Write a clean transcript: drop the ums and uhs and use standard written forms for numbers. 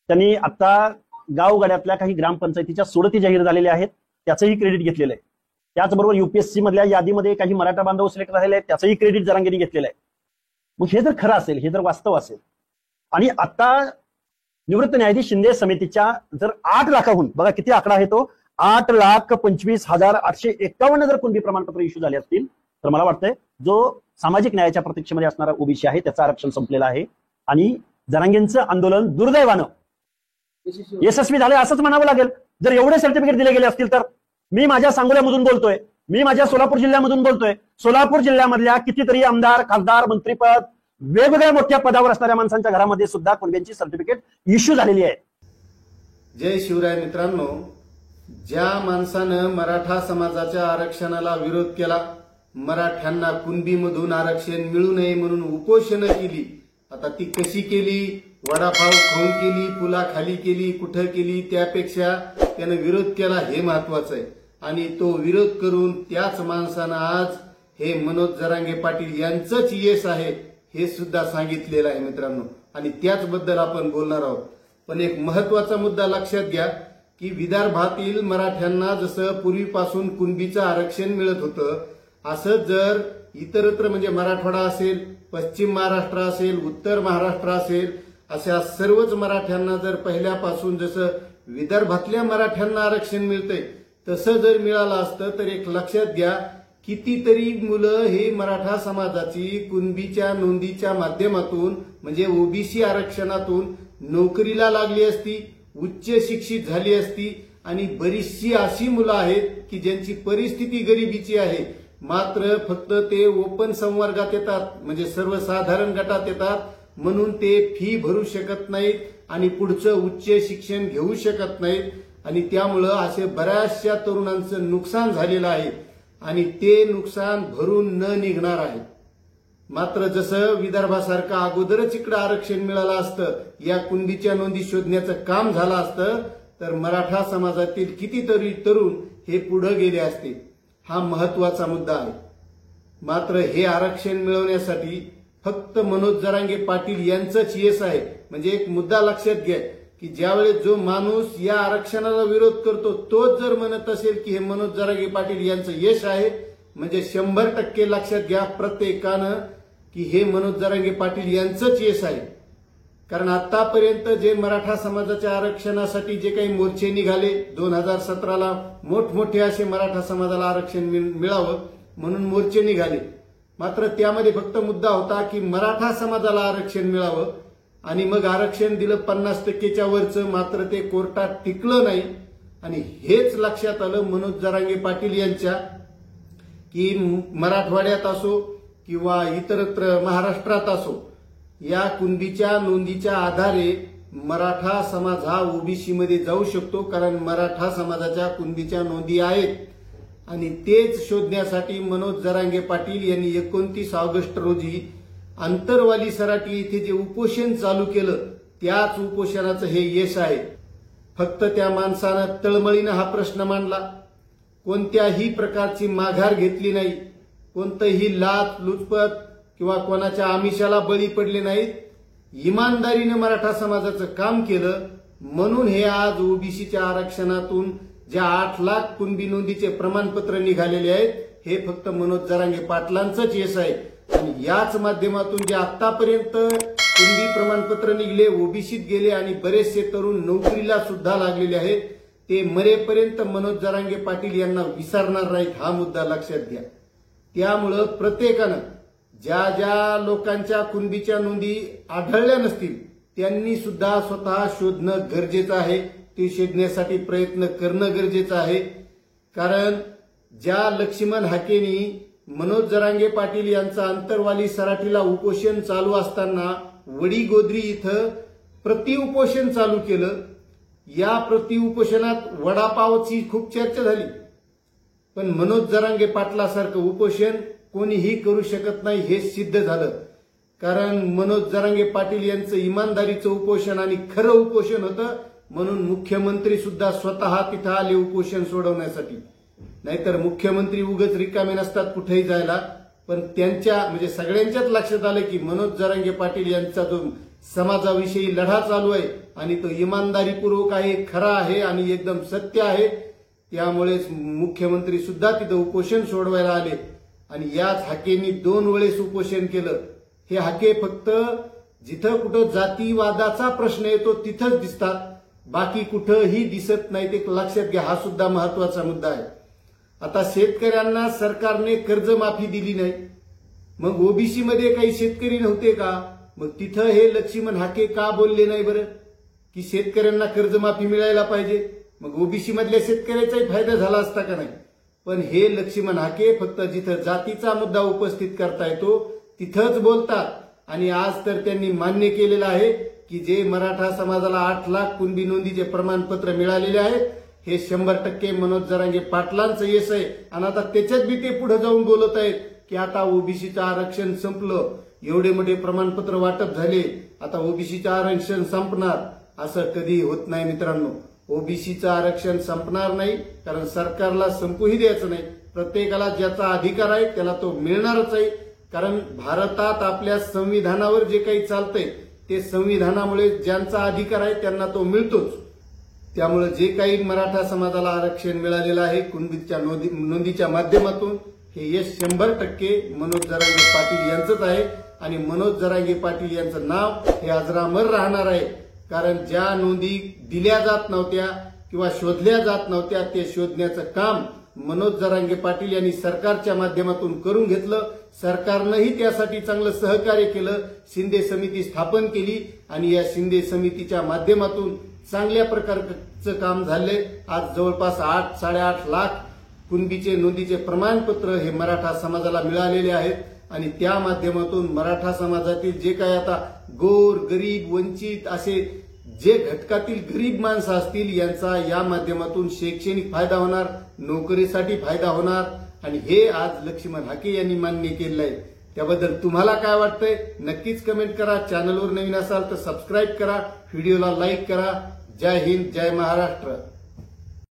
त्यांनी आता गावगाड्यातल्या काही ग्रामपंचायतीच्या सोडती जाहीर झालेल्या आहेत, त्याचंही क्रेडिट घेतलेलं आहे. त्याचबरोबर युपीएससी मधल्या यादीमध्ये काही मराठा बांधव सिलेक्ट झालेले आहेत, त्याचंही क्रेडिट जरांगेंनी घेतलेलं आहे. मग हे जर खरं असेल, हे जर वास्तव असेल, आणि आता निवृत्त न्यायाधीश शिंदे समितीच्या जर 8 लाखाहून, बघा किती आकडा आहे तो, 8,25,851 जर कुणबी प्रमाणपत्र इश्यू झाले असतील, तर मला वाटतंय जो सामाजिक न्यायाच्या प्रतीक्षेमध्ये असणारा ओबीसी आहे त्याचं आरक्षण संपलेलं आहे. आणि जरांगेंचं आंदोलन दुर्दैवानं यशस्वी झाले असंच म्हणावं लागेल. जर एवढे सर्टिफिकेट दिले गेले असतील तर. मी माझ्या सांगोल्यामधून बोलतोय, मी माझ्या सोलापूर जिल्ह्यामधून बोलतोय. सोलापूर जिल्ह्यामधल्या कितीतरी आमदार, खासदार, मंत्रीपद, वेगवेगळ्या मोठ्या पदावर असणाऱ्या माणसांच्या घरामध्ये सुद्धा कुणब्यांची सर्टिफिकेट इश्यू झालेली आहे. जय शिवराय मित्रांनो, ज्या माणसानं मराठा समाजाच्या आरक्षणाला विरोध केला, मराठ्यांना कुणबीमधून आरक्षण मिळू नये म्हणून उपोषण केली, आता ती कशी केली, वडापाव खाऊन केली, पुलाखाली केली, कुठं केली, त्यापेक्षा त्यानं विरोध केला हे महत्वाचं आहे. आणि तो विरोध करून त्याच माणसानं आज हे मनोज जरांगे पाटील यांचंच यश आहे हे सुद्धा सांगितलेलं आहे मित्रांनो. आणि त्याचबद्दल आपण बोलणार आहोत. पण एक महत्वाचा मुद्दा लक्षात घ्या की विदर्भातील मराठ्यांना जसं पूर्वीपासून कुणबीचं आरक्षण मिळत होतं, असं जर इतरत्र म्हणजे मराठवाडा असेल, पश्चिम महाराष्ट्र असेल, उत्तर महाराष्ट्र असेल, अशा सर्वच मराठ्यांना जर पहिल्यापासून जसं विदर्भातल्या मराठ्यांना आरक्षण मिळतंय तसं जर मिळालं असतं तर एक लक्षात घ्या, कितीतरी मुलं हे मराठा समाजाची कुणबीच्या नोंदीच्या माध्यमातून म्हणजे ओबीसी आरक्षणातून नोकरीला लागली असती, उच्च शिक्षित झाली असती. आणि बरीचशी अशी मुलं आहेत की ज्यांची परिस्थिती गरिबीची आहे, मात्र फक्त ते ओपन संवर्गात येतात म्हणजे सर्वसाधारण गटात येतात म्हणून ते फी भरू शकत नाहीत आणि पुढचं उच्च शिक्षण घेऊ शकत नाहीत. आणि त्यामुळं असे बऱ्याचशा तरुणांचं नुकसान झालेलं आहे आणि ते नुकसान भरून न निघणार आहे. मात्र जसं विदर्भासारखं अगोदरच इकडं आरक्षण मिळालं असतं, या कुणबीच्या नोंदी शोधण्याचं काम झालं असतं, तर मराठा समाजातील कितीतरी तरुण हे पुढे गेले असते. हा महत्वाचा मुद्दा आहे. मात्र हे आरक्षण मिळवण्यासाठी फक्त मनोज जरांगे पाटील यांचंच यश आहे. म्हणजे एक मुद्दा लक्षात घ्या की ज्यावेळेस जो माणूस या आरक्षणाला विरोध करतो तोच जर म्हणत असेल की हे मनोज जरांगे पाटील यांचं यश आहे, म्हणजे 100% लक्षात घ्या प्रत्येकानं की हे मनोज जरांगे पाटील यांचंच यश आहे. कारण आतापर्यंत जे मराठा समाजाच्या आरक्षणासाठी जे काही मोर्चे निघाले, 2017ला मोठमोठे असे मराठा समाजाला आरक्षण मिळावं म्हणून मोर्चे निघाले, मात्र त्यामध्ये फक्त मुद्दा होता की मराठा समाजाला आरक्षण मिळावं. आणि मग आरक्षण दिलं 50%च्या वरचं, मात्र ते कोर्टात टिकलं नाही. आणि हेच लक्षात आलं मनोज जरांगे पाटील यांच्या की मराठवाड्यात असो किंवा इतरत्र महाराष्ट्रात असो, या कुणबीच्या नोंदीच्या आधारे मराठा समाज हा ओबीसी मध्ये जाऊ शकतो. कारण मराठा समाजाच्या कुणबीच्या नोंदी आहेत. आणि तेच शोधण्यासाठी मनोज जरांगे पाटील यांनी 29 ऑगस्ट रोजी आंतरवाली सराटी इथे जे उपोषण चालू केलं, त्याच उपोषणाचं हे यश आहे. फक्त त्या माणसानं तळमळीनं हा प्रश्न मांडला, कोणत्याही प्रकारची माघार घेतली नाही, कोणतंही लाच लुचपत किंवा कोणाच्या आमिषाला बळी पडले नाहीत, इमानदारीनं मराठा समाजाचं काम केलं. म्हणून हे आज ओबीसीच्या आरक्षणातून ज्या 8 लाख कुणबी नोंदीचे प्रमाणपत्र निघालेले आहेत, हे फक्त मनोज जरांगे पाटलांचंच यश आहे. आणि याच माध्यमातून जे आतापर्यंत कुणबी प्रमाणपत्र निघले, ओबीसीत गेले आणि बरेचसे तरुण नोकरीला सुद्धा लागलेले आहेत, ते मरेपर्यंत मनोज जरांगे पाटील यांना विसरणार नाहीत. हा मुद्दा लक्षात घ्या. त्यामुळं प्रत्येकानं ज्या ज्या लोकांच्या कुणबीच्या नोंदी आढळल्या नसतील त्यांनी सुद्धा स्वतः शोधणं गरजेचं आहे. ते शोधण्यासाठी प्रयत्न करणं गरजेचं आहे. कारण ज्या लक्ष्मण हाकेंनी मनोज जरांगे पाटील यांचं आंतरवाली सराटीला उपोषण चालू असताना वडीगोद्री इथं प्रतिउपोषण चालू केलं, या प्रतिउपोषणात वडापावची खूप चर्चा झाली. पण मनोज जरांगे पाटलासारखं उपोषण कोणीही करू शकत नाही हे सिद्ध झालं. कारण मनोज जरांगे पाटील यांचं इमानदारीचं उपोषण आणि खरं उपोषण होतं. म्हणून मुख्यमंत्री सुद्धा स्वतः तिथं आले उपोषण सोडवण्यासाठी. नाहीतर मुख्यमंत्री उगाच रिकामे नसतात कुठेही जायला. पण त्यांच्या म्हणजे सगळ्यांच्याच लक्षात आलं की मनोज जरांगे पाटील यांचा जो समाजाविषयी लढा चालू आहे आणि तो इमानदारीपूर्वक आहे, खरा आहे आणि एकदम सत्य आहे. त्यामुळेच मुख्यमंत्री सुद्धा तिथं उपोषण सोडवायला आले आणि याच हाकेंनी 2 वेळेस उपोषण केलं. हे हाके फक्त जिथं कुठं जातीवादाचा प्रश्न येतो तिथंच दिसतात, बाकी कुठंही दिसत नाही. ते लक्षात घ्या, हा सुद्धा महत्वाचा मुद्दा आहे. आता शेतकऱ्यांना सरकारने कर्जमाफी दिली नाही, मग ओबीसी मध्ये काही शेतकरी नव्हते का? मग तिथं हे लक्ष्मण हाके का बोलले नाही बरं की शेतकऱ्यांना कर्जमाफी मिळायला पाहिजे? मग ओबीसी मधल्या शेतकऱ्याचाही फायदा झाला असता का नाही? पण हे लक्ष्मण हाके फक्त जिथं जातीचा मुद्दा उपस्थित करता येतो तिथंच बोलतात. आणि आज तर त्यांनी मान्य केलेलं आहे की जे मराठा समाजाला 8 लाख कुणबी नोंदीचे प्रमाणपत्र मिळालेले आहेत हे 100% मनोज जरांगे पाटलांचं यश आहे. आणि आता त्याच्यात बी ते पुढे जाऊन बोलत आहेत की आता ओबीसीचं आरक्षण संपलं, एवढे मोठे प्रमाणपत्र वाटप झाले, आता ओबीसीचं आरक्षण संपणार. असं कधी होत नाही मित्रांनो. ओबीसीचं आरक्षण संपणार नाही, कारण सरकारला संपूही द्यायचं नाही. प्रत्येकाला ज्याचा अधिकार आहे त्याला तो मिळणारच आहे. कारण भारतात आपल्या संविधानावर जे काही चालतंय ते संविधानामुळे ज्यांचा अधिकार आहे त्यांना तो मिळतोच. त्यामुळे जे काही मराठा समाजाला आरक्षण मिळालेलं आहे कुणबीच्या नोंदीच्या माध्यमातून हे यश 100% मनोज जरांगे पाटील यांचंच आहे. आणि मनोज जरांगे पाटील यांचं नाव हे अजरामर राहणार आहे. कारण ज्या नोंदी दिल्या जात नव्हत्या किंवा शोधल्या जात नव्हत्या ते शोधण्याचं काम मनोज जरांगे पाटील यांनी सरकारच्या माध्यमातून करून घेतलं. सरकारनंही त्यासाठी चांगलं सहकार्य केलं. शिंदे समिती स्थापन केली आणि या शिंदे समितीच्या माध्यमातून चांगल्या प्रकारचं काम झालंय. आज जवळपास 8-8.5 लाख कुणबीचे नोंदीचे प्रमाणपत्र हे मराठा समाजाला मिळालेले आहेत. आणि त्या माध्यमातून मराठा समाजातील जे काही आता गोर, गरीब, वंचित असे जे घटकातील गरीब माणसं असतील यांचा या माध्यमातून शैक्षणिक फायदा होणार, नोकरीसाठी फायदा होणार. आणि हे आज लक्ष्मण हाके यांनी मान्य केलं आहे. त्याबद्दल तुम्हाला काय वाटतंय नक्कीच कमेंट करा. चॅनलवर नवीन असाल तर सबस्क्राईब करा, व्हिडिओला लाईक करा. जय हिंद, जय महाराष्ट्र.